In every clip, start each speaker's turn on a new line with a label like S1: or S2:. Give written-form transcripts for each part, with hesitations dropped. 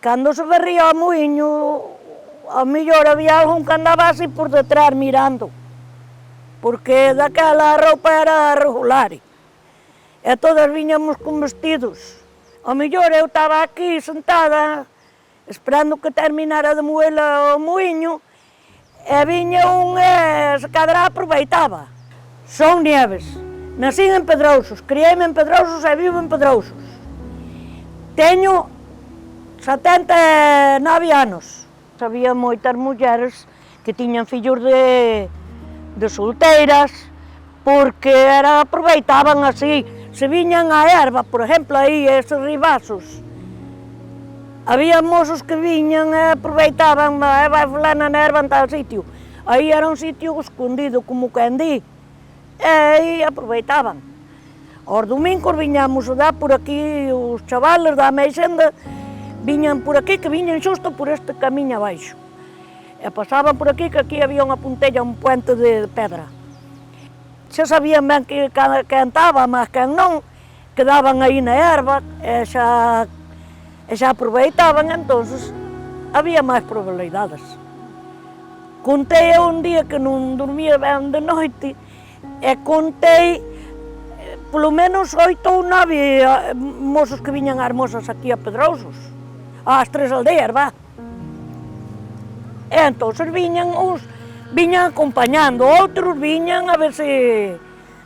S1: Cando se berría o muiño, ao mellor había algún que andaba así por detrás mirando, porque daquela a roupa era regular, e todas viñamos con vestidos. Ao mellor eu estaba aquí sentada, esperando que terminara de moer o muiño, e viña un e se cadra aproveitaba. Son Nieves, nacín en Pedrousos, criei-me en Pedrousos e vivo en Pedrousos. Teño 79 anos. Había moitas mulleres que tiñan fillos de solteiras, porque aproveitaban así, se viñan á erva, por exemplo, aí, eses ribazos. Había mozos que viñan e aproveitaban, vai fulana na erva en tal sitio. Aí era un sitio escondido, como quen di, e aí aproveitaban. Aos domingos viñamos a dar por aquí, os chavales da Ameixenda, viñan por aquí, que viñan xusto por este camiño abaixo. E pasaban por aquí, que aquí había unha puntella, un puente de pedra. Xa sabían ben que estaba, mas quen non, quedaban aí na erva, e xa aproveitaban, entonces había máis probabilidades. Contei un día que non dormía ben de noite, e contei polo menos 8 ou 9 mozos que viñan as mozas aquí a Pedrousos, ás 3 aldeas, vá. E entonces viñan acompañando, outros viñan a ver se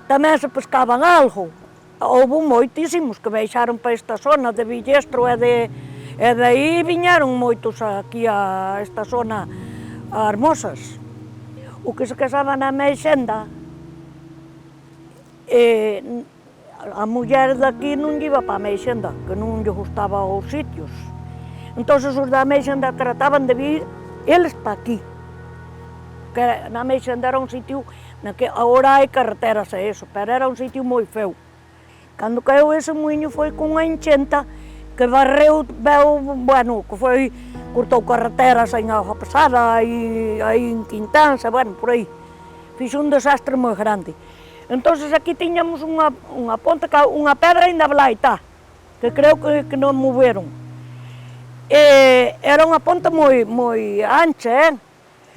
S1: tamén se pescaban algo. Houve moitísimos que baixaron para esta zona de Villestro e de aí viñeron moitos aquí a esta zona, as mozas. O que se casaba na Ameixenda, a muller daqui non iba para a Ameixenda, que non lle gustaba os sitios. Entón os da Ameixenda trataban de vir eles para aquí, que na Ameixenda era un sitio, que agora hai carreteras e eso, pero era un sitio moi feo. Cando caeu ese muiño foi con unha enchenta que barreu, que foi, cortou carreteras en Auga Pesada, aí en Quintansa, por aí. Fixo un desastre moi grande. Entón aquí tiñamos unha ponte, unha pedra ainda lá está, que creo que non moveron. Era unha ponte moi ancha,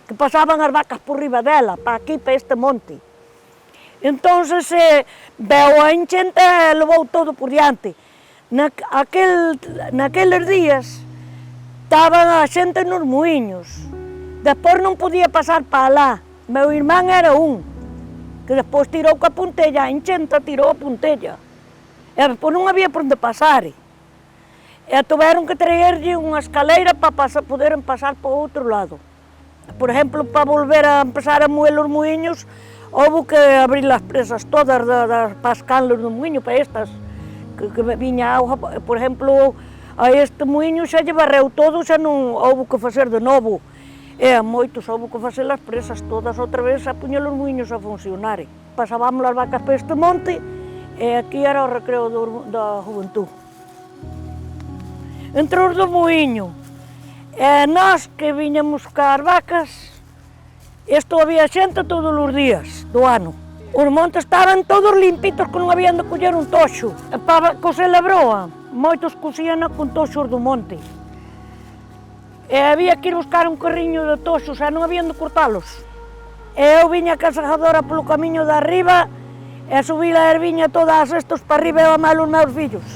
S1: que pasaban as vacas por riba dela, para aquí, para este monte. Entón, veu a enchente e levou todo por diante. Naqueles días, estaban a xente nos muiños. Despois non podía pasar para lá. Meu irmán era un, que despois tirou coa puntella, a enchente tirou a puntella. E despois non había por onde pasar. E tiveron que traerlle unha escaleira para poderem pasar para o outro lado. Por exemplo, para volver a empezar a moer os muiños, houve que abrir as presas todas para as canles do muiño, para estas, que viña auga. Por exemplo, a este muiño xa lle barreu todo, xa non houve que facer de novo. E a moitos houve que facer as presas todas outra vez, a puñer os muiños a funcionar. Pasábamos as vacas para este monte, e aquí era o recreo da juventud. Entre os do muiño, e nós que viñamos cas vacas, isto había xente todos os días do ano. Os montes estaban todos limpitos, que non habían de coller un toxo. E para coser a broa, moitos cosían con toxos do monte. E había que ir buscar un carriño de toxos, e non habían de cortalos. E eu viña ca segadora polo camiño de arriba, e subí a erviña todas estos para arriba e a mal os meus fillos.